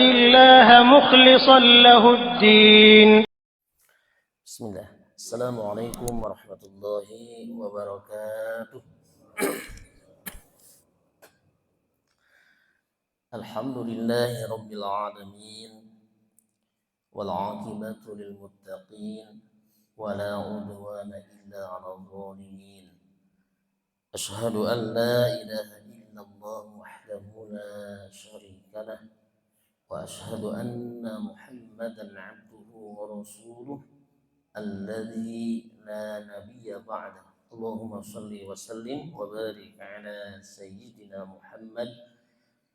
الله مخلصا له الدين. بسم الله. السلام عليكم ورحمة الله وبركاته. الحمد لله رب العالمين والعاقبة للمتقين ولا عدوان إلا على الظالمين. أشهد أن لا إله إلا الله وحده لا شريك له وأشهد أن محمدا عبده ورسوله الذي لا نبي بعده. اللهم صل وسلم وبارك على سيدنا محمد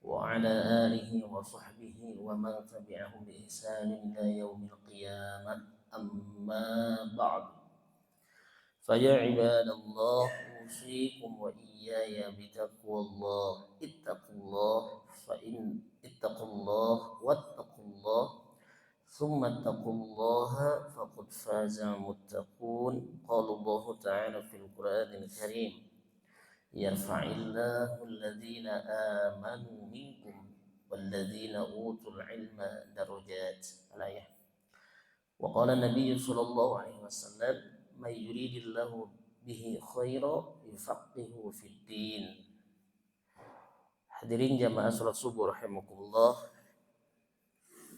وعلى آله وصحبه ومن تبعهم بإحسان إلى يوم القيامة. أما بعد، فيا عباد الله أوصيكم وإياي بتقوى الله. اتقوا الله اتقوا الله واتقوا الله ثم اتقوا الله فقد فاز المتقون. قال الله تعالى في القرآن الكريم: يرفع الله الذين آمنوا منكم والذين أوتوا العلم درجات. الآية. وقال النبي صلى الله عليه وسلم: من يريد الله به خيرا يفقهه في الدين. Hadirin jamaah salat subuh rahimakumullah,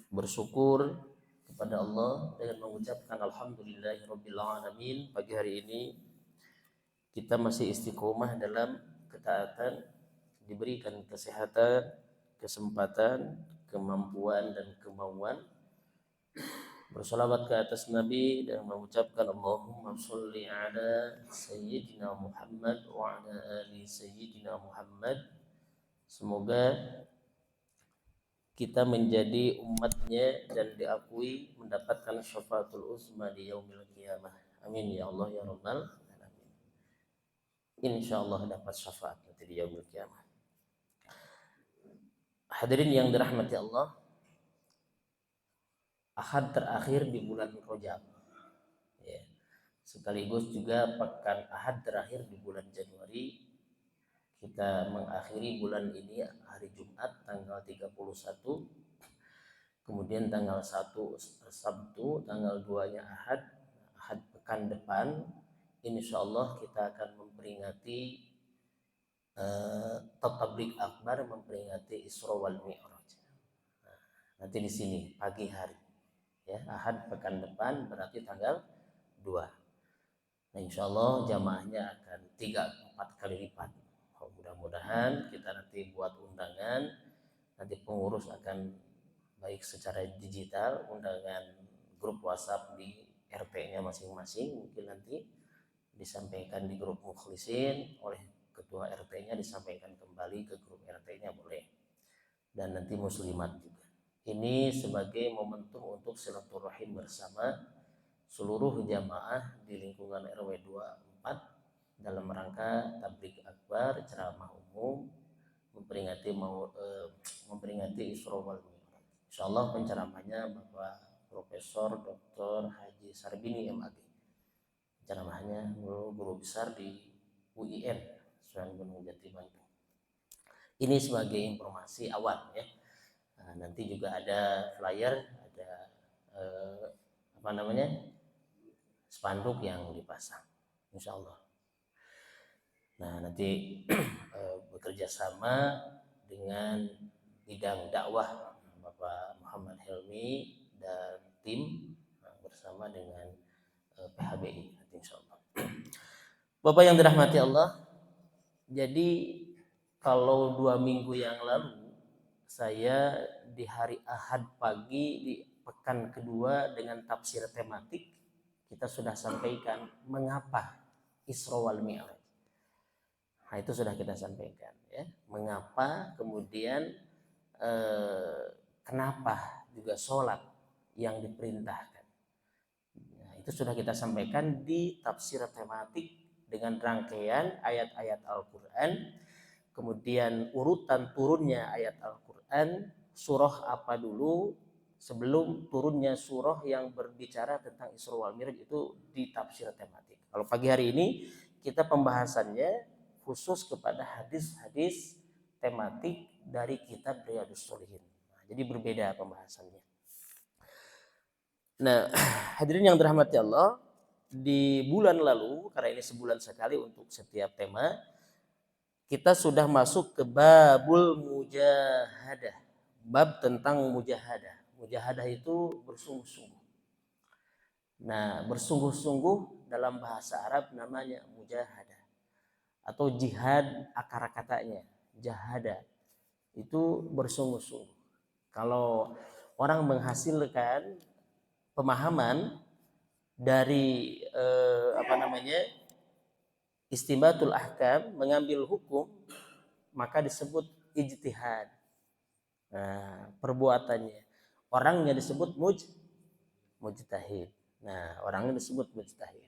bersyukur kepada Allah dengan mengucapkan alhamdulillahirabbil alamin. Pagi hari ini kita masih istiqomah dalam ketaatan, diberikan kesehatan, kesempatan, kemampuan dan kemauan, bersalawat ke atas Nabi dan mengucapkan Allahumma sholli ala sayyidina Muhammad wa ala ali sayyidina Muhammad. Semoga kita menjadi umatnya dan diakui mendapatkan syafaatul uzma di yaumil qiyamah. Amin ya Allah ya rabbal alamin. Insyaallah dapat syafaat nanti di yaumil qiyamah. Hadirin yang dirahmati Allah, Ahad terakhir di bulan Rajab, ya, sekaligus juga pekan Ahad terakhir di bulan Januari. Kita mengakhiri bulan ini hari Jumat tanggal 31, kemudian tanggal 1 Sabtu, tanggal 2-nya Ahad pekan depan insyaallah kita akan memperingati Tabligh Akbar, memperingati Isra wal Mi'raj. Nanti di sini pagi hari, ya, Ahad pekan depan berarti tanggal 2. Nah, insyaallah jamaahnya akan 3-4 kali lipat. Mudah-mudahan kita nanti buat undangan, nanti pengurus akan baik secara digital, undangan grup WhatsApp di RT-nya masing-masing, mungkin nanti disampaikan di grup mukhlisin oleh ketua RT-nya, disampaikan kembali ke grup RT-nya boleh, dan nanti muslimat juga. Ini sebagai momentum untuk silaturahim bersama seluruh jamaah di lingkungan RW 24 dalam rangka Tabligh Akbar, ceramah umum, memperingati Isra wal Mi'raj. Insyaallah penceramahnya Bapak Profesor Dr. Haji Sarbini MAG. Ceramahnya guru besar di UIN Sunan Gunung Jati Bandung. Ini sebagai informasi awal, ya. Nah, nanti juga ada flyer, ada spanduk yang dipasang insyaallah. Nah, nanti bekerja sama dengan bidang dakwah Bapak Muhammad Helmi dan tim bersama dengan PHBI nanti insyaallah. Bapak yang dirahmati Allah, jadi kalau 2 minggu yang lalu saya di hari Ahad pagi di pekan kedua dengan tafsir tematik, kita sudah sampaikan mengapa Isra wal Mi'raj. Nah, itu sudah kita sampaikan, ya. Mengapa, kemudian kenapa juga sholat yang diperintahkan. Nah, itu sudah kita sampaikan di tafsir tematik dengan rangkaian ayat-ayat Al-Quran, kemudian urutan turunnya ayat Al-Quran, surah apa dulu sebelum turunnya surah yang berbicara tentang Isra wal Mi'raj, itu di tafsir tematik. Kalau pagi hari ini kita pembahasannya khusus kepada hadis-hadis tematik dari kitab Riyadhus Shalihin. Nah, Jadi berbeda pembahasannya. Nah, hadirin yang dirahmati Allah, di bulan lalu, karena ini sebulan sekali untuk setiap tema, kita sudah masuk ke babul mujahadah. Bab tentang mujahadah. Mujahadah itu bersungguh-sungguh. Nah, bersungguh-sungguh dalam bahasa Arab namanya mujahadah. Atau jihad akar katanya. Jahada. Itu bersungguh-sungguh. Kalau orang menghasilkan pemahaman dari istimbatul ahkam, mengambil hukum, maka disebut ijtihad. Nah, perbuatannya. Orangnya disebut mujtahid. Nah, orangnya disebut mujtahid.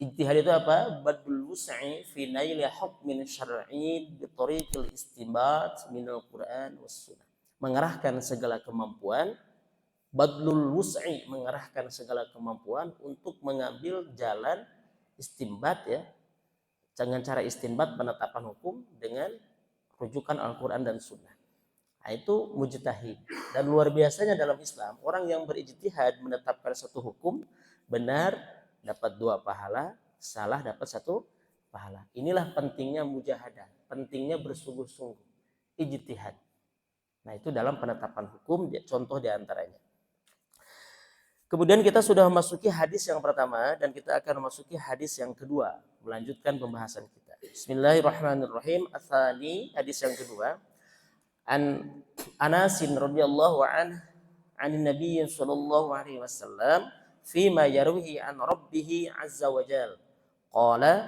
Ijtihad itu apa? Badlul wus'i fi naili hukmin syar'i bi tariqil istinbat minal Qur'an was sunnah. Mengerahkan segala kemampuan, badlul wus'i, mengerahkan segala kemampuan untuk mengambil jalan istinbat, ya. Dengan cara istinbat penetapan hukum dengan rujukan Al-Qur'an dan sunnah. Nah, itu mujtahid. Dan luar biasanya dalam Islam, orang yang berijtihad menetapkan satu hukum, benar dapat 2 pahala, salah dapat 1 pahala. Inilah pentingnya mujahadah, pentingnya bersungguh-sungguh, ijtihad. Nah, itu dalam penetapan hukum, contoh diantaranya. Kemudian kita sudah memasuki hadis yang pertama dan kita akan memasuki hadis yang kedua, melanjutkan pembahasan kita. Bismillahirrahmanirrahim. Ats-tsani, hadis yang kedua. An Anas radhiyallahu anhu anin Nabi sallallahu alaihi wasallam fima yarwihi an rabbih azza wa jal qala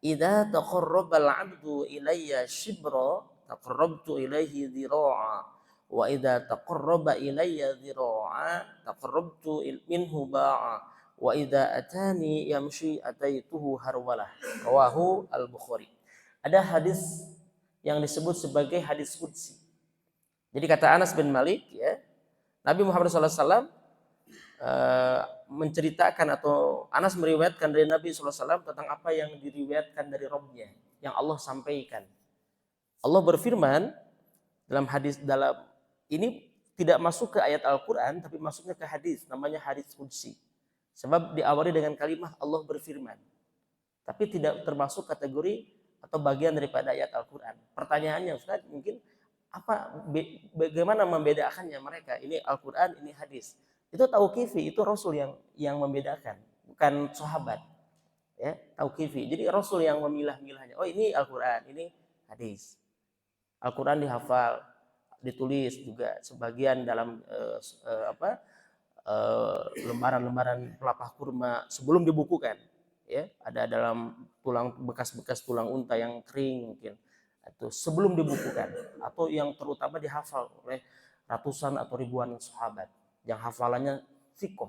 idza taqarraba al-'abdu ilayya shibra taqarrabtu ilayhi dhira'a wa idza taqarraba ilayya dhira'a taqarrabtu minhu ba'a wa idza atani yamshi ataituhu harwalah. Rawahu al-Bukhari. Ada hadis yang disebut sebagai hadis qudsi. Jadi kata Anas bin Malik, ya, Nabi Muhammad SAW menceritakan, atau Anas meriwayatkan dari Nabi SAW tentang apa yang diriwayatkan dari Rabb-Nya, yang Allah sampaikan. Allah berfirman dalam hadis, dalam ini tidak masuk ke ayat Al-Quran, tapi masuknya ke hadis, namanya hadis qudsi. Sebab diawali dengan kalimat Allah berfirman, tapi tidak termasuk kategori atau bagian daripada ayat Al-Quran. Pertanyaannya, Ustaz, mungkin bagaimana membedakannya mereka? Ini Al-Quran, ini hadis. Itu tauqifi, itu Rasul yang membedakan, bukan sahabat. Ya, tauqifi. Jadi Rasul yang memilah-milahnya. Oh, ini Al-Quran, ini hadis. Al-Quran dihafal, ditulis juga sebagian dalam lembaran-lembaran pelepah kurma sebelum dibukukan. Ya, ada dalam bekas-bekas tulang unta yang kering mungkin. Itu sebelum dibukukan, atau yang terutama dihafal oleh ratusan atau ribuan sahabat yang hafalannya thiqah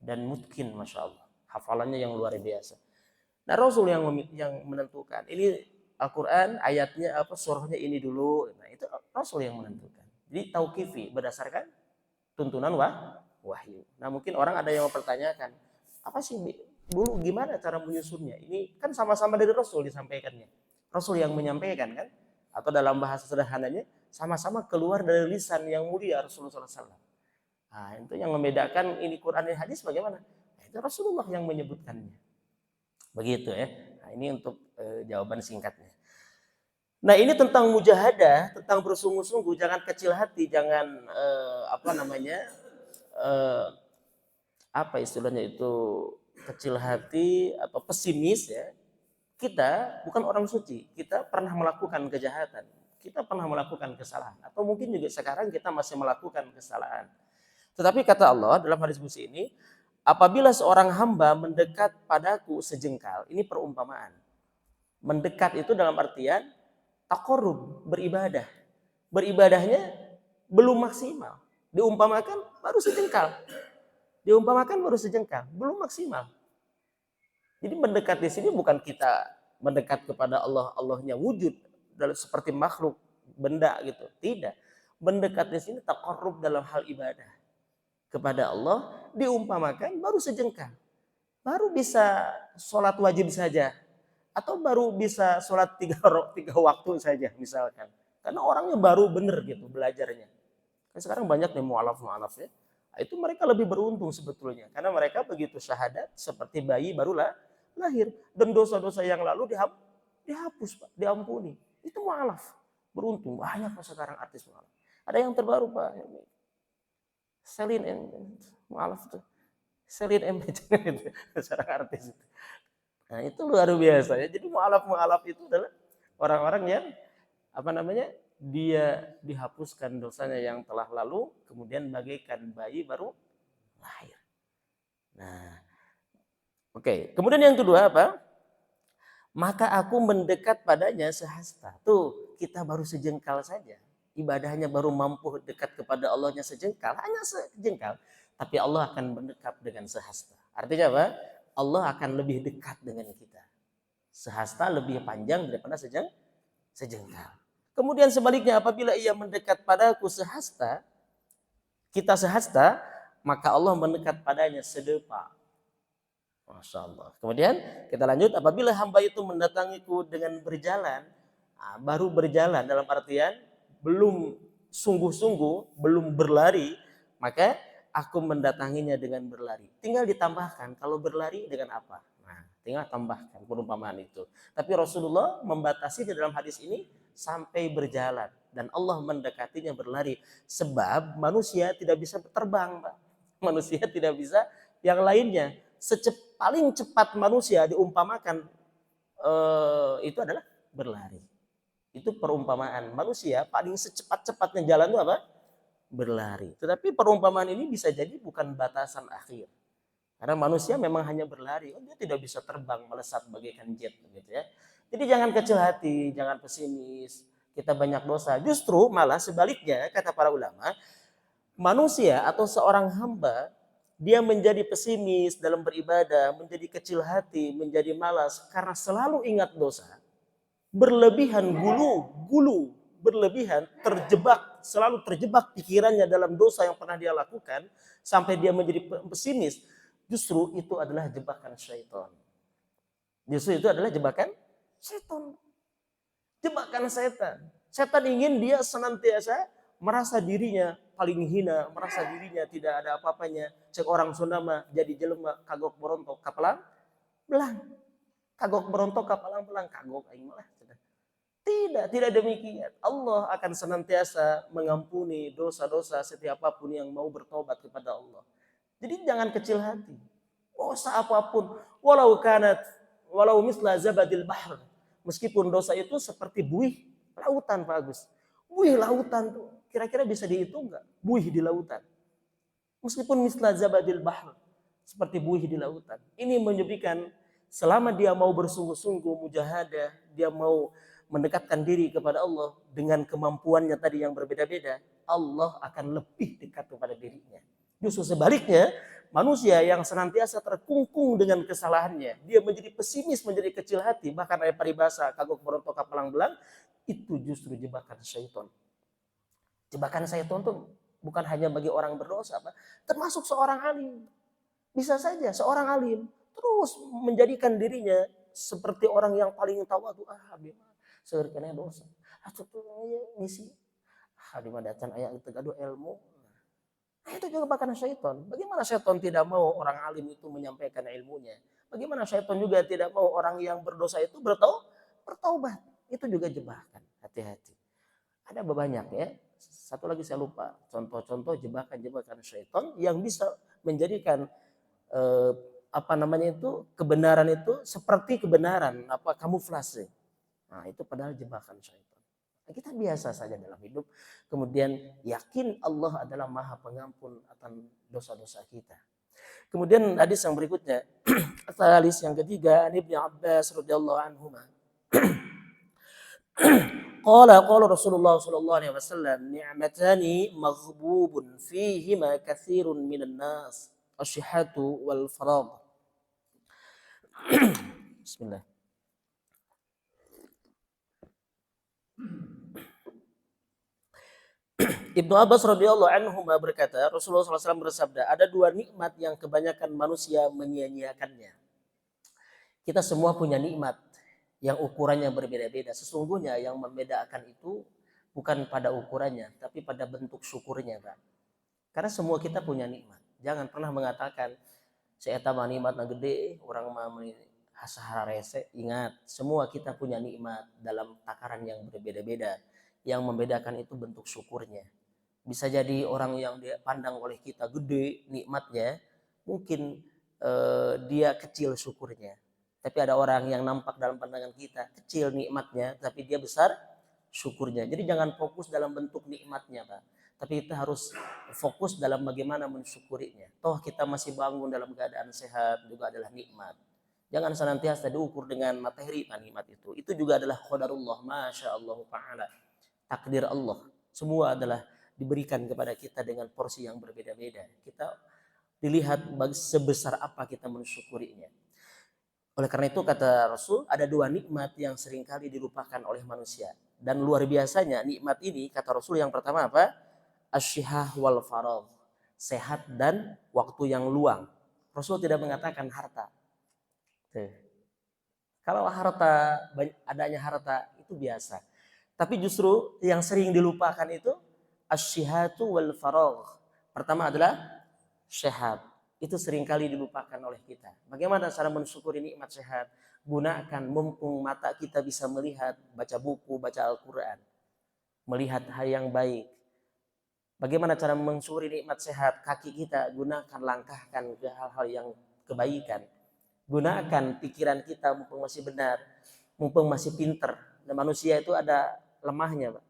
dan mutkin, masya Allah, hafalannya yang luar biasa. Nah, Rasul yang menentukan ini Al-Quran ayatnya apa, surahnya ini dulu. Nah, itu Rasul yang menentukan. Jadi tauqifi, berdasarkan tuntunan wahyu. Nah, mungkin orang ada yang mempertanyakan, apa sih dulu gimana cara menyusunnya? Ini kan sama-sama dari Rasul disampaikannya. Rasul yang menyampaikan, kan? Atau dalam bahasa sederhananya, sama-sama keluar dari lisan yang mulia Rasulullah SAW. Nah, itu yang membedakan ini Quran dan hadis bagaimana? Nah, itu Rasulullah yang menyebutkannya. Begitu, ya. Nah, ini untuk jawaban singkatnya. Nah, ini tentang mujahadah, tentang bersungguh-sungguh, jangan kecil hati, jangan apa istilahnya itu, kecil hati atau pesimis, ya. Kita bukan orang suci, kita pernah melakukan kejahatan, kita pernah melakukan kesalahan, atau mungkin juga sekarang kita masih melakukan kesalahan. Tetapi kata Allah dalam hadis qudsi ini, apabila seorang hamba mendekat padaku sejengkal, ini perumpamaan. Mendekat itu dalam artian taqarrub, beribadah. Beribadahnya belum maksimal, diumpamakan baru sejengkal. Diumpamakan baru sejengkal, belum maksimal. Jadi mendekat di sini bukan kita mendekat kepada Allah, Allahnya wujud seperti makhluk, benda gitu. Tidak. Mendekat di sini taqarrub dalam hal ibadah kepada Allah, diumpamakan baru sejengkal. Baru bisa sholat wajib saja, atau baru bisa sholat 3 waktu saja misalkan. Karena orangnya baru benar gitu belajarnya. Kan sekarang banyak nih mu'alaf ya. Nah, itu mereka lebih beruntung sebetulnya. Karena mereka begitu syahadat seperti bayi barulah lahir. Dan dosa-dosa yang lalu dihapus Pak, diampuni. Itu mu'alaf. Beruntung. Banyak Pak sekarang artis mu'alaf. Ada yang terbaru Pak. Selin mu'alaf tuh. Selin seorang artis. Nah itu luar biasa ya. Jadi mu'alaf itu adalah orang-orang yang dia dihapuskan dosanya yang telah lalu, kemudian bagaikan bayi baru lahir. Nah, oke. Kemudian yang kedua apa? Maka aku mendekat padanya sehasta. Tuh, kita baru sejengkal saja. Ibadahnya baru mampu dekat kepada Allahnya sejengkal, hanya sejengkal. Tapi Allah akan mendekat dengan sehasta. Artinya apa? Allah akan lebih dekat dengan kita. Sehasta lebih panjang daripada sejengkal. Kemudian sebaliknya apabila ia mendekat padaku sehasta, kita sehasta, maka Allah mendekat padanya sedepa. Masya Allah. Kemudian kita lanjut, apabila hamba itu mendatangiku dengan berjalan, baru berjalan dalam artian belum sungguh-sungguh, belum berlari, maka aku mendatanginya dengan berlari. Tinggal ditambahkan kalau berlari dengan apa. Nah, tinggal tambahkan perumpamaan itu. Tapi Rasulullah membatasi di dalam hadis ini sampai berjalan, dan Allah mendekatinya berlari, sebab manusia tidak bisa terbang, Pak. Manusia tidak bisa yang lainnya. Paling cepat manusia diumpamakan itu adalah berlari. Itu perumpamaan manusia paling secepat-cepatnya jalan itu apa? Berlari. Tetapi perumpamaan ini bisa jadi bukan batasan akhir. Karena manusia memang hanya berlari, dia tidak bisa terbang melesat bagaikan jet gitu ya. Jadi jangan kecil hati, jangan pesimis. Kita banyak dosa. Justru malah sebaliknya kata para ulama, manusia atau seorang hamba dia menjadi pesimis dalam beribadah, menjadi kecil hati, menjadi malas karena selalu ingat dosa. Berlebihan berlebihan selalu terjebak pikirannya dalam dosa yang pernah dia lakukan sampai dia menjadi pesimis. Justru itu adalah jebakan syaitan. Justru itu adalah jebakan syaitan. Jebakan setan. Setan ingin dia senantiasa merasa dirinya paling hina, merasa dirinya tidak ada apa-apanya. Cek orang Sunda mah jadi jelema kagok berontok kapelang belang. Kagok berontok kapelang belang, kagok aing malah. Tidak demikian. Allah akan senantiasa mengampuni dosa-dosa setiap apapun yang mau bertobat kepada Allah. Jadi jangan kecil hati. Dosa apapun, walau misla zabadil bahr. Meskipun dosa itu seperti buih lautan Pak Agus. Buih lautan tuh kira-kira bisa dihitung nggak? Buih di lautan. Meskipun misla zabadil bahr, seperti buih di lautan. Ini menunjukkan selama dia mau bersungguh-sungguh mujahadah, dia mau mendekatkan diri kepada Allah dengan kemampuannya tadi yang berbeda-beda, Allah akan lebih dekat kepada dirinya. Justru sebaliknya, manusia yang senantiasa terkungkung dengan kesalahannya, dia menjadi pesimis, menjadi kecil hati, bahkan ada peribahasa kagok berontok kapelang belang, itu justru jebakan syaitan. Jebakan syaitan itu bukan hanya bagi orang berdosa, Pak, termasuk seorang alim. Bisa saja seorang alim terus menjadikan dirinya seperti orang yang paling tawadhu, seueur keneh dosa. Atuh tuh ngisi. Di madatan aya teu gaduh ilmu. Nah, itu juga bahkan syaitan. Bagaimana syaitan tidak mau orang alim itu menyampaikan ilmunya? Bagaimana syaitan juga tidak mau orang yang berdosa itu bertaubat? Itu juga jebakan. Hati-hati. Ada banyak ya. Satu lagi saya lupa. Contoh-contoh jebakan-jebakan syaitan yang bisa menjadikan kebenaran itu seperti kebenaran, kamuflase. Nah, itu padahal jebakan syaitan. Nah, kita biasa saja dalam hidup. Kemudian yakin Allah adalah Maha Pengampun atas dosa-dosa kita. Kemudian hadis yang berikutnya, hadis yang ketiga, Ibnu Abbas radhiyallahu anhu. Qala Rasulullah sallallahu alaihi wasallam, ni'matani maghdubun fihima katsirun minan nas, asyihatu wal faragh. Bismillah. Ibnu Abbas radhiyallahu anhu berkata, Rasulullah SAW bersabda, ada dua nikmat yang kebanyakan manusia menyia-nyiakannya. Kita semua punya nikmat yang ukurannya berbeda-beda. Sesungguhnya yang membedakan itu bukan pada ukurannya, tapi pada bentuk syukurnya, Pak. Karena semua kita punya nikmat. Jangan pernah mengatakan saya tambah nikmat na gede, orang mah hasahara rese. Ingat, semua kita punya nikmat dalam takaran yang berbeda-beda. Yang membedakan itu bentuk syukurnya. Bisa jadi orang yang dia pandang oleh kita gede nikmatnya, mungkin dia kecil syukurnya. Tapi ada orang yang nampak dalam pandangan kita kecil nikmatnya, tapi dia besar syukurnya. Jadi jangan fokus dalam bentuk nikmatnya, Pak. Tapi kita harus fokus dalam bagaimana mensyukurinya. Toh kita masih bangun dalam keadaan sehat juga adalah nikmat. Jangan senantiasa diukur dengan materi nikmat itu. Itu juga adalah qadarullah, masya Allah ta'ala. Takdir Allah. Semua adalah diberikan kepada kita dengan porsi yang berbeda-beda. Kita dilihat sebesar apa kita mensyukurinya. Oleh karena itu kata Rasul, ada dua nikmat yang seringkali dilupakan oleh manusia. Dan luar biasanya nikmat ini, kata Rasul, yang pertama apa? Asyihah wal faragh. Sehat dan waktu yang luang. Rasul tidak mengatakan harta. Kalau harta, adanya harta itu biasa. Tapi justru yang sering dilupakan itu asyihatu wal faragh. Pertama adalah sehat. Itu seringkali dilupakan oleh kita. Bagaimana cara mensyukuri nikmat sehat? Gunakan mumpung mata kita bisa melihat, baca buku, baca Al-Quran. Melihat hal yang baik. Bagaimana cara mensyukuri nikmat sehat? Kaki kita gunakan, langkahkan ke hal-hal yang kebaikan. Gunakan pikiran kita mumpung masih benar, mumpung masih pinter. Dan manusia itu ada lemahnya, Pak.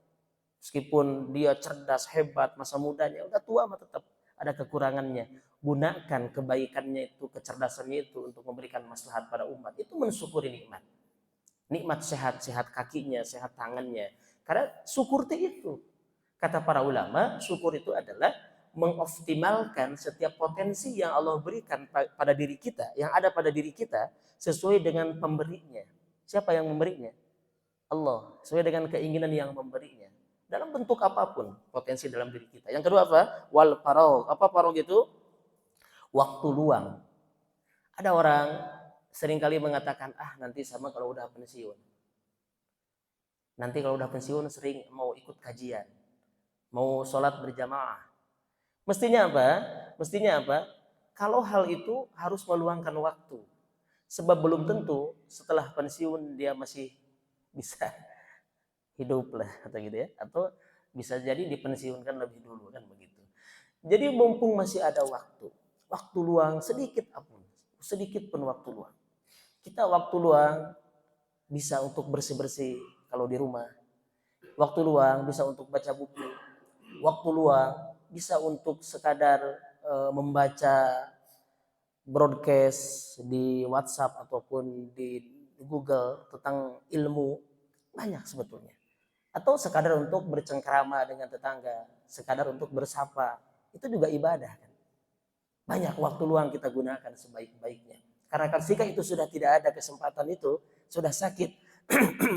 Meskipun dia cerdas, hebat, masa mudanya, udah tua mah tetap ada kekurangannya. Gunakan kebaikannya itu, kecerdasannya itu untuk memberikan maslahat pada umat. Itu mensyukuri nikmat. Nikmat sehat, sehat kakinya, sehat tangannya. Karena syukur itu. Kata para ulama, syukur itu adalah mengoptimalkan setiap potensi yang Allah berikan pada diri kita, yang ada pada diri kita, sesuai dengan pemberinya. Siapa yang memberinya? Allah. Sesuai dengan keinginan yang memberinya. Dalam bentuk apapun potensi dalam diri kita. Yang kedua apa? Wal faragh. Apa faragh itu? Waktu luang. Ada orang seringkali mengatakan, nanti sama kalau udah pensiun. Nanti kalau udah pensiun sering mau ikut kajian. Mau sholat berjamaah. Mestinya apa? Mestinya apa? Kalau hal itu harus meluangkan waktu. Sebab belum tentu setelah pensiun dia masih bisa hidup lah atau gitu ya. Atau bisa jadi dipensiunkan lebih dulu kan begitu. Jadi mumpung masih ada waktu luang sedikit pun waktu luang. Kita waktu luang bisa untuk bersih-bersih kalau di rumah. Waktu luang bisa untuk baca buku. Waktu luang bisa untuk sekadar membaca broadcast di WhatsApp ataupun di Google tentang ilmu, banyak sebetulnya. Atau sekadar untuk bercengkrama dengan tetangga, sekadar untuk bersapa, itu juga ibadah kan. Banyak waktu luang kita gunakan sebaik-baiknya. Karena ketika itu sudah tidak ada kesempatan itu, sudah sakit,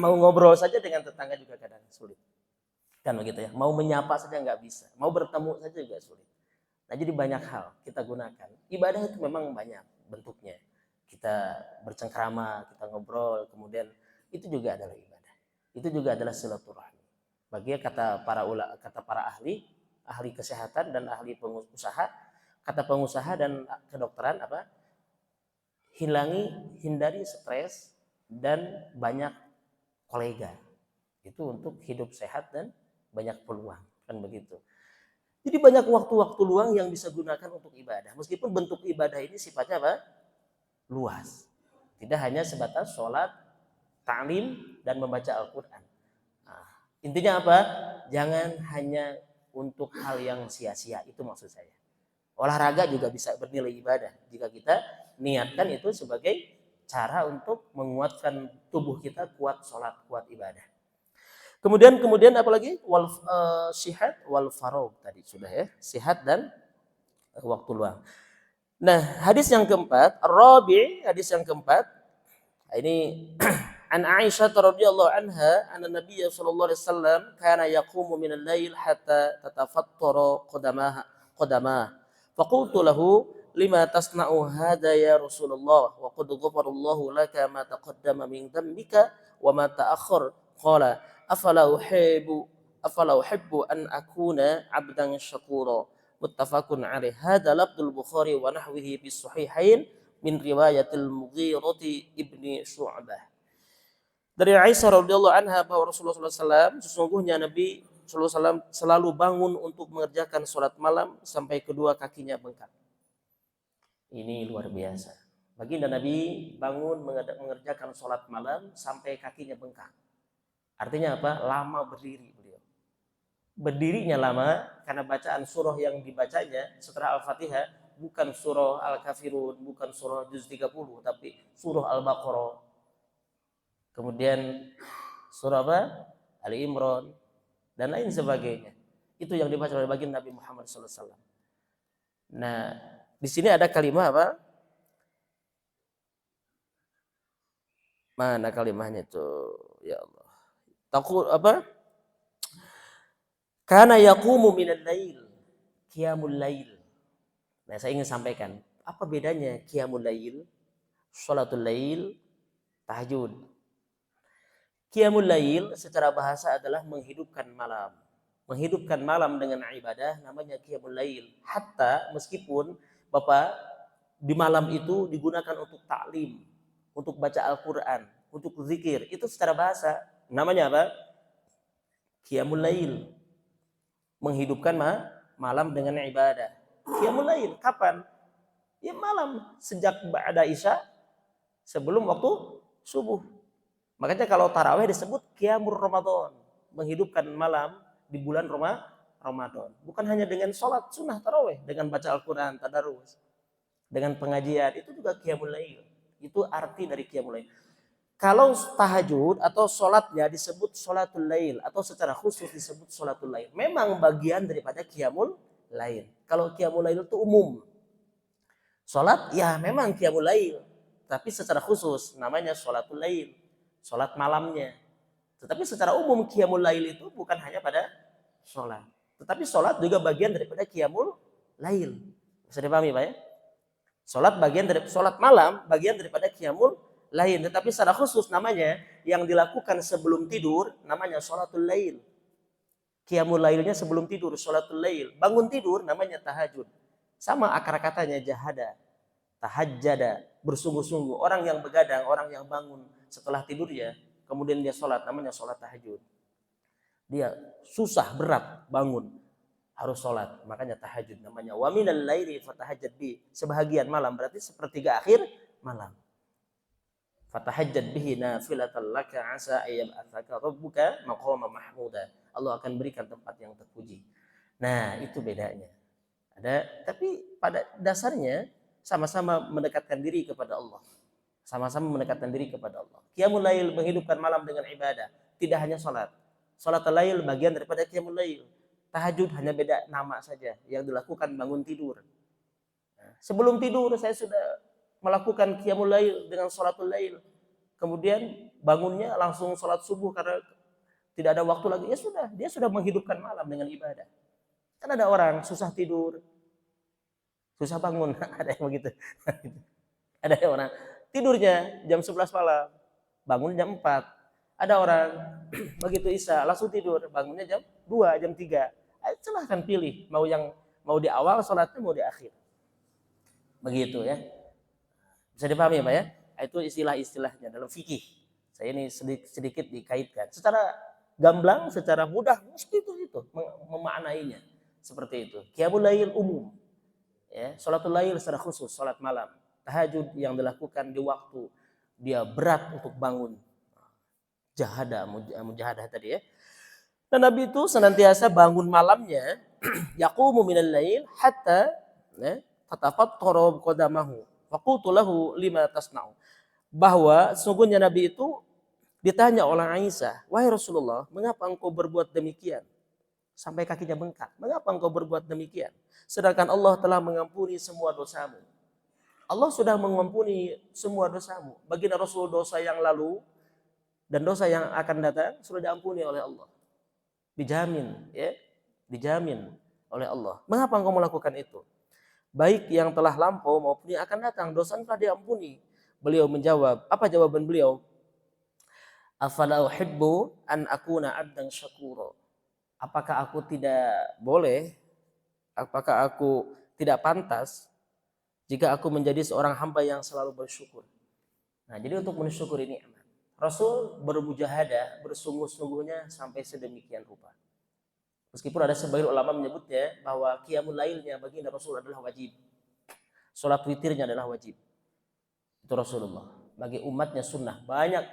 mau ngobrol saja dengan tetangga juga kadang sulit. Kan begitu ya. Mau menyapa saja nggak bisa, mau bertemu saja juga sulit. Nah jadi banyak hal kita gunakan. Ibadah itu memang banyak bentuknya. Kita bercengkrama, kita ngobrol, kemudian itu juga adalah ibadah. Itu juga adalah silaturahmi. Bagi kata para ahli kesehatan dan ahli pengusaha, kata pengusaha dan kedokteran apa? Hindari stres dan banyak kolega. Itu untuk hidup sehat dan banyak peluang, kan begitu. Jadi banyak waktu-waktu luang yang bisa gunakan untuk ibadah. Meskipun bentuk ibadah ini sifatnya apa? Luas. Tidak hanya sebatas sholat, ta'lim, dan membaca Al-Quran. Nah, intinya apa? Jangan hanya untuk hal yang sia-sia. Itu maksud saya. Olahraga juga bisa bernilai ibadah. Jika kita niatkan itu sebagai cara untuk menguatkan tubuh kita kuat sholat, kuat ibadah. Kemudian apa lagi? Sihat wal faragh tadi sudah ya. Sihat dan waktu luang. Nah, hadis yang keempat, hadis yang keempat. Ini an Aisyah radhiyallahu anha, anna Nabiy sallallahu alaihi wasallam kana yaqumu min al-lail hatta tatafattara qadamah. Faqultu lahu lima tasna'u hadha ya Rasulullah wa qad ghafara Allahu laka ma taqaddama min dhanbika wa ma ta'akhkhar. Qala afala Afala uhibbu an akuna 'abdan syakura. Muttafaqun alaih. Hadza lafdzul Bukhari wa nahwihi fi sahihain min riwayatil Mughirah ibni Syu'bah. Dari Aisyah radhiyallahu anha bahwa Rasulullah SAW sesungguhnya Nabi SAW selalu bangun untuk mengerjakan sholat malam sampai kedua kakinya bengkak. Ini luar biasa. Baginda Nabi bangun mengerjakan sholat malam sampai kakinya bengkak. Artinya apa? Lama berdiri beliau. Berdirinya lama karena bacaan surah yang dibacanya setelah Al-Fatihah bukan surah Al-Kafirun, bukan surah juz 30, tapi surah Al-Baqarah. Kemudian surah apa? Ali Imran dan lain sebagainya. Itu yang dibaca oleh baginda Nabi Muhammad SAW. Nah, di sini ada kalimat apa? Mana kalimatnya itu? Ya Allah. Takut apa? Kana yaqumu minal lail, qiyamul lail. Nah, saya ingin sampaikan, apa bedanya qiyamul lail, sholatul lail, tahajud? Qiyamul lail secara bahasa adalah menghidupkan malam. Menghidupkan malam dengan ibadah namanya qiyamul lail. Hatta meskipun Bapak di malam itu digunakan untuk taklim, untuk baca Al-Qur'an, untuk zikir, itu secara bahasa namanya apa? Qiyamul lail. Menghidupkan malam dengan ibadah. Qiyamul lail kapan? Ya malam sejak ba'da Isya sebelum waktu subuh. Makanya kalau tarawih disebut qiyamul Ramadan, menghidupkan malam di bulan Ramadan. Bukan hanya dengan sholat sunnah tarawih, dengan baca Al-Quran, tadarus, dengan pengajian, itu juga qiyamul lail. Itu arti dari qiyamul lail. Kalau tahajud atau sholatnya disebut sholatul lail atau secara khusus disebut sholatul lail, memang bagian daripada qiyamul lail. Kalau qiyamul lail itu umum. Sholat ya memang qiyamul lail, tapi secara khusus namanya sholatul lail. Sholat malamnya. Tetapi secara umum qiyamul lail itu bukan hanya pada sholat. Tetapi sholat juga bagian daripada qiyamul lail. Bisa dipahami Pak ya? Sholat bagian dari sholat malam, bagian daripada qiyamul lail. Tetapi secara khusus namanya yang dilakukan sebelum tidur namanya sholatul lail. Qiyamul lailnya sebelum tidur, sholatul lail. Bangun tidur namanya tahajud. Sama akar katanya jahada. Tahajjada, bersungguh-sungguh. Orang yang begadang, orang yang bangun setelah tidurnya, kemudian dia sholat, namanya sholat tahajud. Dia susah, berat bangun, harus sholat, makanya tahajud namanya. Wa minal laili fatahajjad bi, sebahagian malam, berarti sepertiga akhir malam. Fatahajjad bihi nafilatan laka asa ayyam athaka rabbuka maqama mahmuda. Allah akan berikan tempat yang terpuji. Nah, itu bedanya. Tapi pada dasarnya sama-sama mendekatkan diri kepada Allah. Sama-sama mendekatkan diri kepada Allah. Qiyamul lail menghidupkan malam dengan ibadah. Tidak hanya sholat. Sholatul lail bagian daripada qiyamul lail. Tahajud hanya beda nama saja yang dilakukan bangun tidur. Nah, sebelum tidur saya sudah melakukan qiyamul lail dengan sholatul lail. Kemudian bangunnya langsung sholat subuh karena tidak ada waktu lagi. Ya sudah, dia sudah menghidupkan malam dengan ibadah. Kan ada orang susah tidur, susah bangun. Ada yang begitu. Ada orang tidurnya jam 11 malam, bangun jam 4. Ada orang begitu Isya langsung tidur, bangunnya jam 2, jam 3. Silahkan pilih mau di awal sholatnya, mau di akhir. Begitu ya. Bisa dipahami ya Pak ya? Itu istilah-istilahnya dalam fikih. Saya ini sedikit dikaitkan. Secara gamblang, secara mudah, mesti itu memaknainya. Seperti itu. Qiyamul lail umum. Ya, sholatul lail secara khusus, sholat malam. Tahajud yang dilakukan di waktu dia berat untuk bangun. Mujahadah tadi ya. Dan Nabi itu senantiasa bangun malamnya, yaqumu minal lail hatta tatafattara qadamahu. Faqultu lahu lima tasna'u. Bahwa sungguhnya Nabi itu ditanya oleh Aisyah, "Wahai Rasulullah, mengapa engkau berbuat demikian?" Sampai kakinya bengkak. Mengapa engkau berbuat demikian? Sedangkan Allah telah mengampuni semua dosamu. Allah sudah mengampuni semua dosamu. Baginda Rasul dosa yang lalu dan dosa yang akan datang sudah diampuni oleh Allah. Dijamin, ya, dijamin oleh Allah. Mengapa engkau melakukan itu? Baik yang telah lampau maupun yang akan datang, dosa telah diampuni. Beliau menjawab, apa jawaban beliau? Afala uhibbu an akuna abdan syakura. apakah aku tidak boleh, apakah aku tidak pantas jika aku menjadi seorang hamba yang selalu bersyukur. Nah, jadi untuk mensyukuri nikmat, Rasul bermujahadah, bersungguh-sungguhnya sampai sedemikian rupa. Meskipun ada sebagian ulama menyebutnya bahwa qiyamul lailnya baginda Rasul adalah wajib. Salat witirnya adalah wajib. Itu Rasulullah. Bagi umatnya sunnah. Banyak.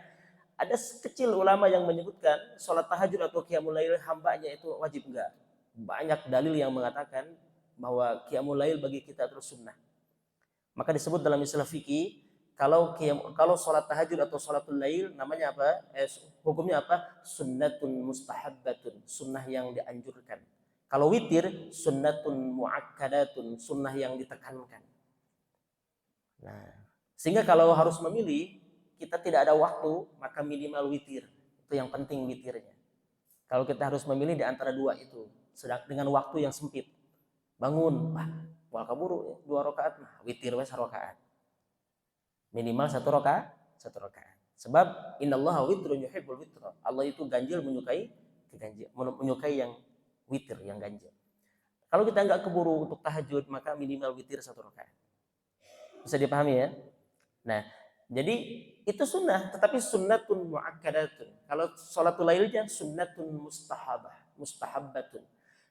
Ada kecil ulama yang menyebutkan salat tahajud atau qiyamul lail hambanya itu wajib, enggak. Banyak dalil yang mengatakan bahwa qiyamul lail bagi kita terus sunnah. Maka disebut dalam istilah fikih kalau salat tahajud atau salatul lail namanya apa? Hukumnya apa? Sunnatun mustahabbatun, sunnah yang dianjurkan. Kalau witir sunnatun muakkadatun, sunnah yang ditekankan. Nah, sehingga kalau harus memilih, kita tidak ada waktu, maka minimal witir. Itu yang penting witirnya. Kalau kita harus memilih di antara dua itu, sedang dengan waktu yang sempit. Bangun, wah kaburu 2 rakaat, nah witir wes rakaat. Minimal 1 rakaat, 1 rakaat. Sebab innallaha witrun yuhibbul witra. Allah itu ganjil menyukai yang witir, yang ganjil. Kalau kita nggak keburu untuk tahajud, maka minimal witir 1 rakaat. Bisa dipahami ya? Nah, jadi itu sunnah, tetapi sunnatun muakkadatun. Kalau sholatul lailnya sunnatun mustahabbatun.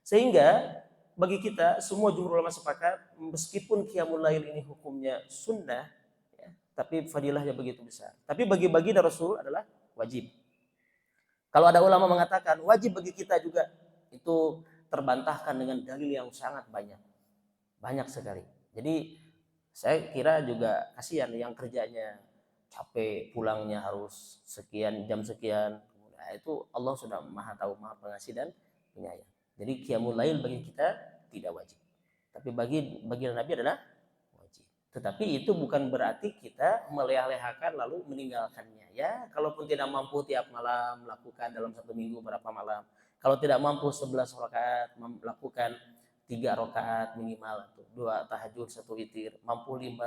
Sehingga bagi kita semua jumhur ulama sepakat, meskipun qiyamul lail ini hukumnya sunnah, ya, tapi fadilahnya begitu besar. Tapi bagi Rasul adalah wajib. Kalau ada ulama mengatakan wajib bagi kita juga, itu terbantahkan dengan dalil yang sangat banyak. Banyak sekali. Jadi saya kira juga kasihan yang kerjanya capek, pulangnya harus sekian jam sekian. Nah, itu Allah sudah Maha tahu, Maha pengasih dan penyayang. Jadi qiyamul lail bagi kita tidak wajib. Tapi bagi Nabi adalah wajib. Tetapi itu bukan berarti kita meleleh-lehakan lalu meninggalkannya. Ya, kalaupun tidak mampu tiap malam lakukan dalam 1 minggu berapa malam. Kalau tidak mampu 11 rakaat melakukan 3 rakaat minimal, 2 tahajud 1 witir, mampu 5,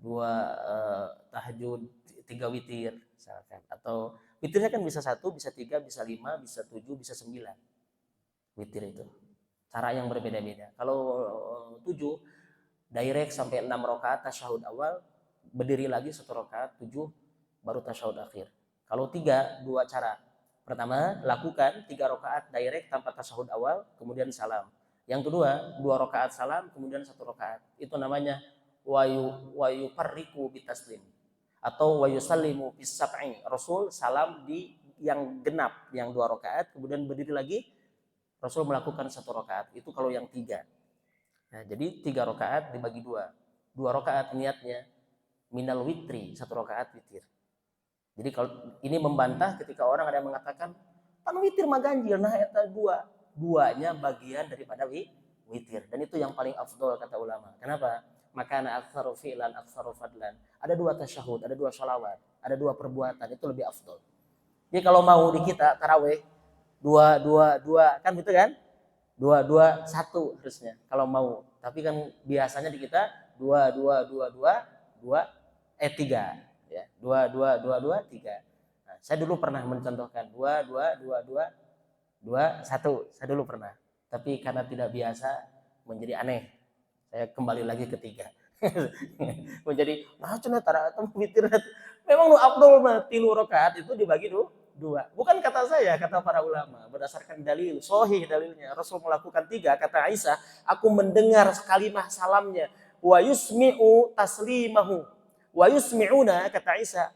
2 tahajud 3 witir misalkan. Atau witirnya kan bisa 1, bisa 3, bisa 5, bisa 7, bisa 9. Witir itu cara yang berbeda-beda. Kalau 7 direct sampai 6 rakaat tasyahud awal, berdiri lagi 1 rakaat 7 baru tasyahud akhir. Kalau 3, 2 cara. Pertama, lakukan 3 rakaat direct tanpa tasyahud awal, kemudian salam. Yang kedua, 2 rakaat salam, kemudian 1 rakaat. Itu namanya wayu parriku bitaslim atau wayusallimu bis sab'i. Rasul salam di yang genap, yang 2 rakaat, kemudian berdiri lagi. Rasul melakukan 1 rakaat. Itu kalau yang 3. Nah, jadi 3 rakaat dibagi 2. 2 rakaat niatnya minal witri, 1 rakaat witir. Jadi kalau ini membantah ketika orang ada yang mengatakan pan witir mah ganjil, nah eta 2-nya bagian daripada witir. Dan itu yang paling afdol kata ulama. Kenapa? Makana aktsaru fi'lan aktsaru fadlan. Ada 2 tasyahud, ada 2 shalawat, ada 2 perbuatan, itu lebih afdol. Jadi kalau mau di kita tarawih 2 kan gitu kan? 2 1 harusnya kalau mau. Tapi kan biasanya di kita 2 3 ya. 2 3. Nah, saya dulu pernah mencontohkan 2 1. Saya dulu pernah. Tapi karena tidak biasa menjadi aneh. Saya kembali lagi ke 3. Menjadi nah cenah tara atau witir. Memang nu afdol mah 3 rakaat itu dibagi 2. Bukan kata saya, kata para ulama. Berdasarkan dalil, sahih dalilnya. Rasul melakukan 3, kata Aisyah, aku mendengar kalimah salamnya. Wa yusmi'u taslimahu. Wa yusmi'una, kata Aisyah,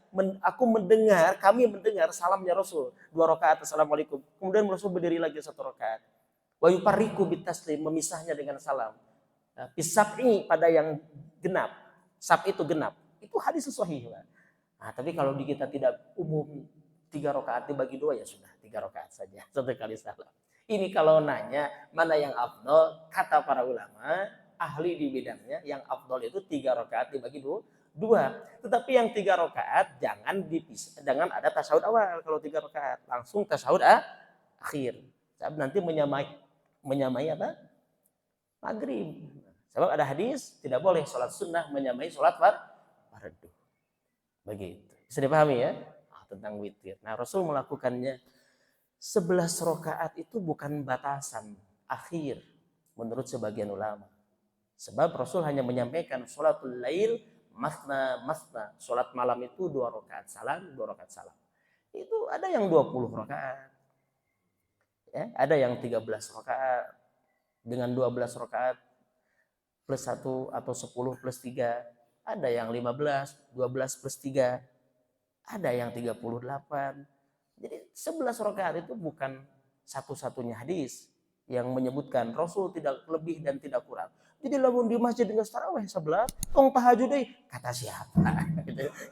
kami mendengar salamnya Rasul. 2 rakaat, assalamualaikum. Kemudian Rasul berdiri lagi 1 rakaat. Wa yuparriku bitaslim, memisahnya dengan salam. Bisab'i pada yang genap. Sab itu genap. Itu hadis sahih. Nah, tapi kalau di kita tidak umum 3 rakaat dibagi 2 ya sudah 3 rakaat saja 1 kali salam. Ini kalau nanya mana yang afdol, kata para ulama ahli di bidangnya, yang afdol itu 3 rakaat dibagi 2. Tetapi yang 3 rakaat jangan dipisah, jangan ada tasyahud awal. Kalau 3 rakaat langsung tasyahud akhir. Sebab nanti menyamai apa? Maghrib. Sebab ada hadis tidak boleh sholat sunnah menyamai sholat fardu. Begitu. Bisa dipahami ya? Tentang witir. Nah, Rasul melakukannya 11 rakaat itu bukan batasan akhir menurut sebagian ulama. Sebab Rasul hanya menyampaikan sholatul lail masna masna. Sholat malam itu 2 rakaat salam, 2 rakaat salam. Itu ada yang 20 rakaat. Ya, ada yang 13 rakaat dengan 12 rakaat plus 1 atau 10 plus 3. Ada yang 15, 12 plus 3. Ada yang 38. Jadi 11 rakaat itu bukan satu-satunya hadis yang menyebutkan Rasul tidak lebih dan tidak kurang. Jadi lamun di masjid dengan tarawih 11, tong tahajud deh. Kata siapa?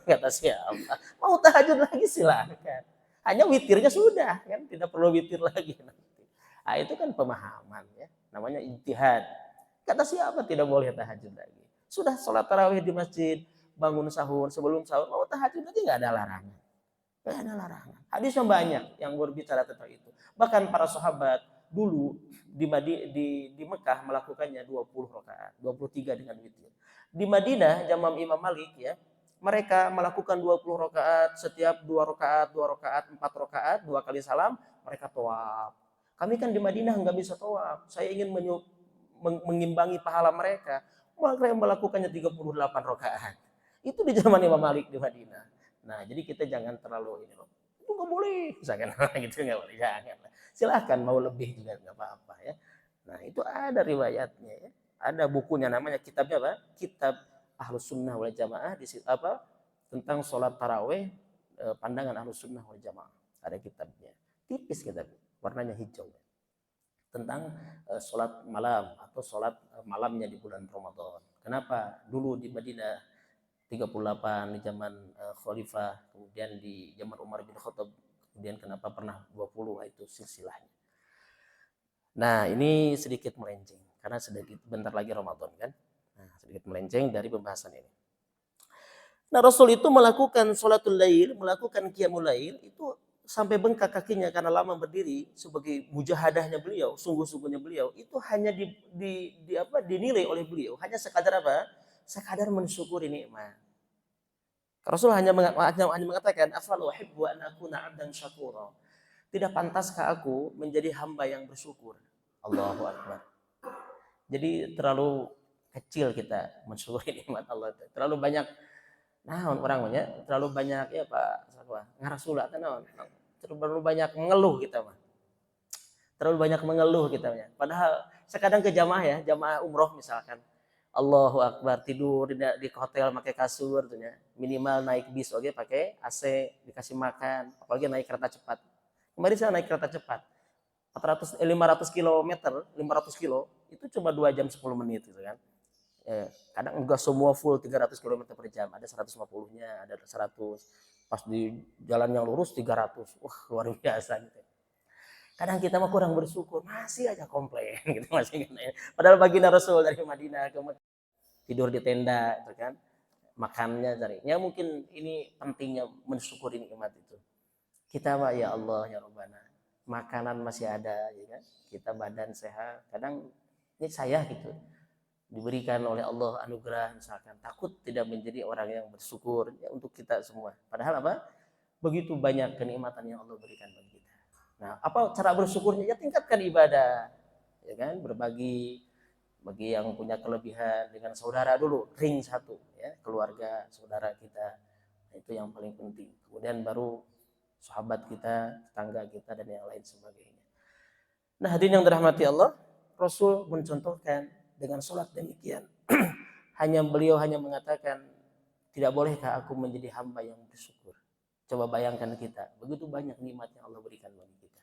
Kata siapa? Mau tahajud lagi silakan. Hanya witirnya sudah, kan tidak perlu witir lagi nanti. Nah, itu kan pemahaman ya. Namanya ijtihad. Kata siapa tidak boleh tahajud lagi? Sudah sholat tarawih di masjid, bangun sahur, sebelum sahur mau tahajud lagi nggak ada larangan. Nggak ada larangan. Hadisnya banyak yang berbicara tentang itu. Bahkan para sahabat dulu di Mekah melakukannya 20 rakaat, 23 dengan witir. Di Madinah zaman Imam Malik ya, mereka melakukan 20 rakaat, setiap 2 rakaat, 2 rakaat, 4 rakaat, 2 kali salam, mereka tawaf. Kami kan di Madinah nggak bisa tawaf. Saya ingin mengimbangi pahala mereka. Mereka melakukannya 38 rakaat. Itu di zaman Imam Malik di Madinah. Nah, jadi kita jangan terlalu ini loh. Itu nggak boleh, misalkan gitu nggak boleh, jangan. Silahkan mau lebih juga nggak apa-apa ya. Nah, itu ada riwayatnya ya. Ada bukunya namanya kitabnya apa? Kitab Ahlus Sunnah wal Jamaah di apa? Tentang sholat taraweh pandangan Ahlus Sunnah wal Jamaah. Ada kitabnya. Tipis kitab, warnanya hijau. Tentang sholat malam atau sholat malamnya di bulan Ramadan. Kenapa? Dulu di Madinah 38 di zaman Khalifah, kemudian di zaman Umar bin Khattab, kemudian kenapa pernah 20, itu silsilahnya. Nah, ini sedikit melenceng karena sedikit bentar lagi Ramadan kan. Nah, sedikit melenceng dari pembahasan ini. Nah, Rasul itu melakukan sholatul lail, melakukan qiyamul lail itu sampai bengkak kakinya karena lama berdiri sebagai mujahadahnya beliau, sungguh-sungguhnya beliau itu hanya dinilai oleh beliau hanya sekadar apa? Sekadar mensyukuri nikmat. Rasul hanya mengatakan, "Afala uhibbu an akuna 'abdan syakura." Tidak pantaskah aku menjadi hamba yang bersyukur? Allahu Akbar. Jadi terlalu kecil kita mensyukuri nikmat Allah. Terlalu banyak terlalu banyak ya Pak ngarasula naon. Terlalu banyak mengeluh kita mah. Terlalu banyak mengeluh kita mah. Padahal sekadang ke jamaah umroh misalkan. Allahu Akbar, tidur di hotel pakai kasur tuh ya. Minimal naik bis oke pakai AC, dikasih makan, apalagi naik kereta cepat. Kemarin saya naik kereta cepat. 500 km, 500 kilo itu cuma 2 jam 10 menit gitu kan. Kadang enggak semua full 300 km per jam, ada 150-nya, ada 100. Pas di jalan yang lurus 300. Wah, luar biasa gitu. Kadang kita mah kurang bersyukur, masih aja komplain gitu masih. Padahal baginda Rasul dari Madinah ke tidur di tenda itu kan, makannya dari ya mungkin ini pentingnya mensyukuri nikmat itu. Kita mah ya Allah ya Rabbana, makanan masih ada ya kan, kita badan sehat, kadang ini saya gitu diberikan oleh Allah anugerah misalkan, takut tidak menjadi orang yang bersyukur ya untuk kita semua. Padahal apa? Begitu banyak kenikmatan yang Allah berikan bagi kita. Nah, apa cara bersyukurnya? Ya tingkatkan ibadah, ya kan, berbagi bagi yang punya kelebihan dengan saudara dulu, ring satu ya, keluarga saudara kita. Nah, itu yang paling penting. Kemudian baru sahabat kita, tetangga kita dan yang lain sebagainya. Nah, hadirin yang dirahmati Allah, Rasul mencontohkan dengan sholat demikian. Beliau hanya mengatakan, tidak bolehkah aku menjadi hamba yang bersyukur? Coba bayangkan kita, begitu banyak nikmat yang Allah berikan bagi kita.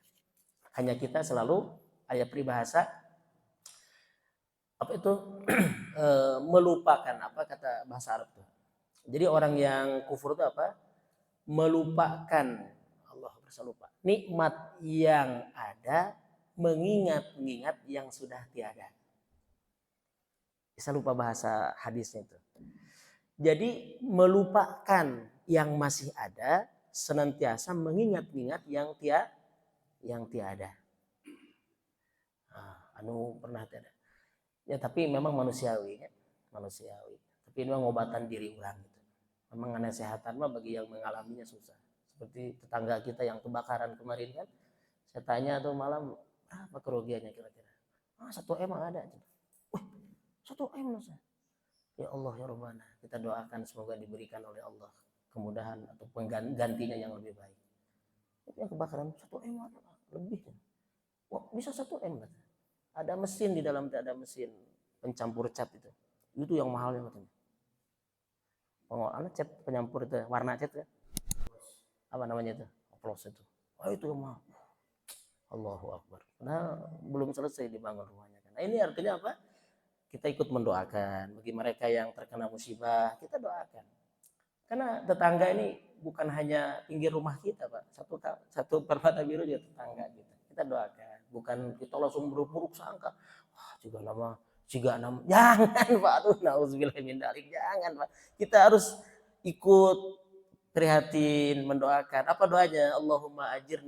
Hanya kita selalu ada peribahasa apa itu melupakan, apa kata bahasa Arab tuh. Jadi orang yang kufur itu apa? Melupakan, Allah berselupa, nikmat yang ada, mengingat yang sudah tiada. Bisa lupa bahasa hadisnya itu. Jadi melupakan yang masih ada, senantiasa mengingat-ingat yang tiada. Anu pernah tiada. Ya tapi memang manusiawi ya. Manusiawi. Tapi ini pengobatan diri orang gitu. Memang kesehatan mah bagi yang mengalaminya susah. Seperti tetangga kita yang kebakaran kemarin kan. Saya tanya tuh malam, berapa kerugiannya kira-kira? 1 M ada. Wih, 1 M Mas. Ya Allah ya Rabbana, kita doakan semoga diberikan oleh Allah kemudahan atau penggantinya yang lebih baik. Yang kebakaran 1 M lebih. Wah, bisa 1 M. Ada mesin di dalam, ada mesin pencampur cat itu. Itu yang mahalnya katanya. Pengolahan cat penyampur itu, warna cat ya. Apa namanya itu? Oplos itu. Oh, itu yang mahal. Allahu Akbar. Nah, belum selesai dibangun rumahnya. Nah, ini artinya apa? Kita ikut mendoakan bagi mereka yang terkena musibah, kita doakan. Karena tetangga ini bukan hanya pinggir rumah kita, Pak. Satu permata biru juga tetangga kita. Kita doakan, bukan kita langsung buruk-buruk sangka. Wah, juga nama jangan, Pak. Aduh, nauzubillah min dzalik. Jangan, Pak. Kita harus ikut prihatin, mendoakan. Apa doanya? Allahumma ajir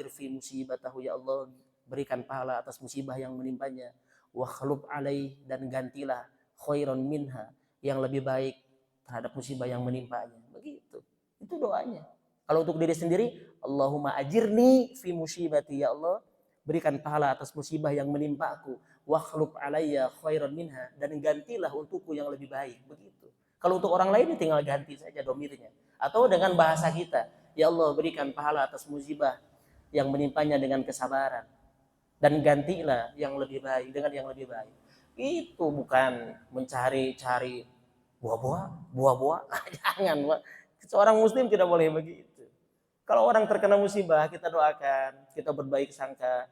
fi musibatahu, ya Allah, berikan pahala atas musibah yang menimpanya. Wa khlub alai, dan gantilah khairan minha, yang lebih baik terhadap musibah yang menimpanya. Begitu. Itu doanya. Kalau untuk diri sendiri, Allahumma ajirni fi musibati, ya Allah, berikan pahala atas musibah yang menimpaku. Wa khlub alayya khairan minha, dan gantilah untukku yang lebih baik. Begitu. Kalau untuk orang lain tinggal ganti saja domirnya. Atau dengan bahasa kita, ya Allah, berikan pahala atas musibah yang menimpanya dengan kesabaran, dan gantilah yang lebih baik dengan yang lebih baik. Itu bukan mencari-cari buah-buah. Jangan, Pak. Seorang muslim tidak boleh begitu. Kalau orang terkena musibah, kita doakan, kita berbaik sangka,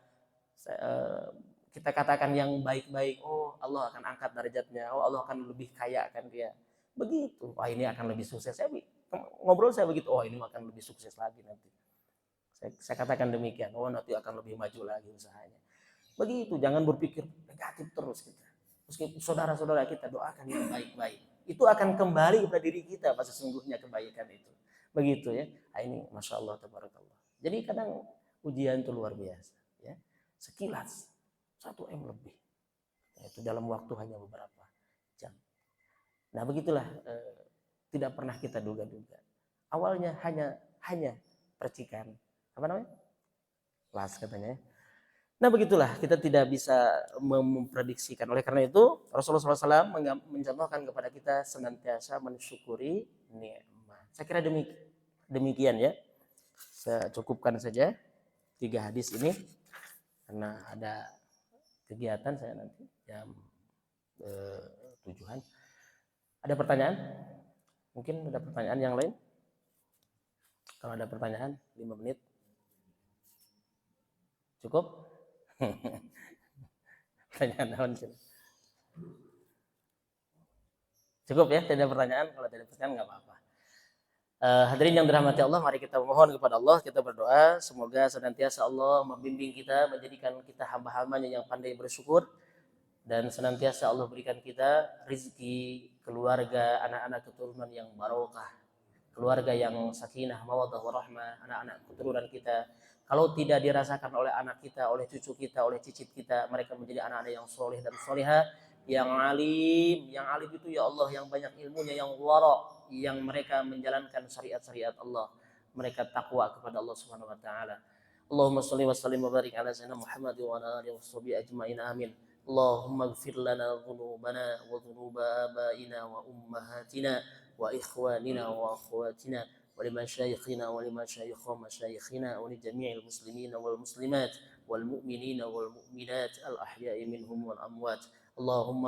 kita katakan yang baik-baik. Oh, Allah akan angkat derajatnya. Oh, Allah akan lebih kaya kan dia. Begitu. Wah, ini akan lebih sukses. Saya ngobrol saya begitu. Oh, ini akan lebih sukses lagi nanti. Saya katakan demikian. Oh, nanti akan lebih maju lagi usahanya. Begitu, jangan berpikir negatif terus kita. Meskipun saudara-saudara kita doakan yang baik-baik, itu akan kembali kepada diri kita pas sesungguhnya kebaikan itu. Begitu ya. Nah, ini masya Allah tabarakallah. Jadi kadang ujian itu luar biasa. Ya. Sekilas 1 M lebih. Itu dalam waktu hanya beberapa jam. Nah begitulah, tidak pernah kita duga-duga. Awalnya hanya percikan. Apa namanya? Las katanya. Nah begitulah, kita tidak bisa memprediksikan. Oleh karena itu Rasulullah SAW mencontohkan kepada kita senantiasa mensyukuri nikmat. Saya kira demikian ya. Saya cukupkan saja 3 hadis ini karena ada kegiatan saya nanti jam 7-an. Ada pertanyaan? Mungkin ada pertanyaan yang lain? Kalau ada pertanyaan 5 menit. Cukup? Pertanyaan tahun sini. Cukup ya, tidak ada pertanyaan. Kalau tidak ada pertanyaan nggak apa-apa. Hadirin yang dirahmati Allah, mari kita mohon kepada Allah, kita berdoa semoga senantiasa Allah membimbing kita, menjadikan kita hamba-hambanya yang pandai bersyukur, dan senantiasa Allah berikan kita rizki, keluarga, anak-anak keturunan yang barokah, keluarga yang sakinah, mawaddah, warahmah, anak-anak keturunan kita. Kalau tidak dirasakan oleh anak kita, oleh cucu kita, oleh cicit kita, mereka menjadi anak-anak yang soleh dan solehah, yang alim itu ya Allah, yang banyak ilmunya, yang wara', yang mereka menjalankan syariat-syariat Allah, mereka takwa kepada Allah Subhanahu wa taala. Allahumma shalli wa sallim wa barik ala sayyidina Muhammad wa ala alihi washabihi ajmain. Amin. Allahumma ighfir lana dhunubana wa dhunuba abaina wa ummahatina wa ikhwanina wa akhwatina ولمشايخنا ولمشايخ مشايخنا ولجميع المسلمين والمسلمات والمؤمنين والمؤمنات الأحياء منهم والأموات. اللهم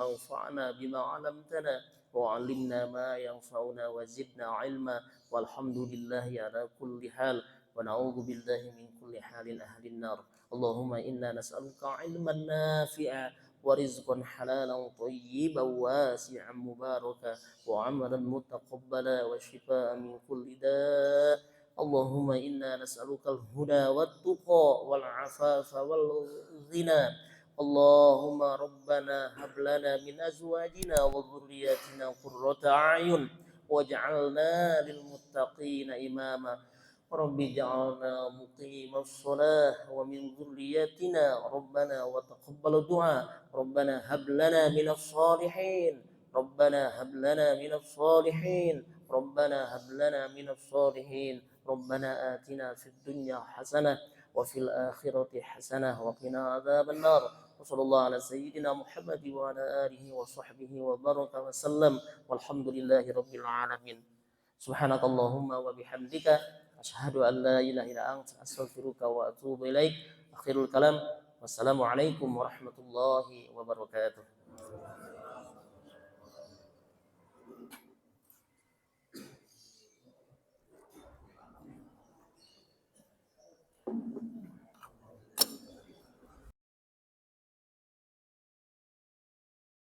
انفعنا بما علمتنا وعلمنا ما ينفعنا وزدنا علما والحمد لله على كل حال ونعوذ بالله من كل حال أهل النار. اللهم إنا نسألك علما نافعا ورزقا حلالا طيبا واسعا مباركا وعملا متقبلا وشفاء من كل داء. اللهم إنا نسألك الهدى والتقى والعفاف والغنى. اللهم ربنا هب لنا من أزواجنا وذرياتنا قرة أعين واجعلنا للمتقين إماما. رب اجعلنا مقيم الصلاة ومن ذريتنا ربنا وتقبل دعاء. ربنا هب لنا من الصالحين. ربنا هب لنا من الصالحين. ربنا هب لنا من الصالحين. ربنا آتنا في الدنيا حسنة وفي الآخرة حسنة وقنا عذاب النار. وصلى الله على سيدنا محمد وعلى آله وصحبه وبارك وسلم والحمد لله رب العالمين. سبحانك اللهم وبحمدك أشهد أن لا إله إلا أنت أستغفرك وأتوب إليك. آخر الكلام، wassalamu alaikum warahmatullahi wabarakatuh.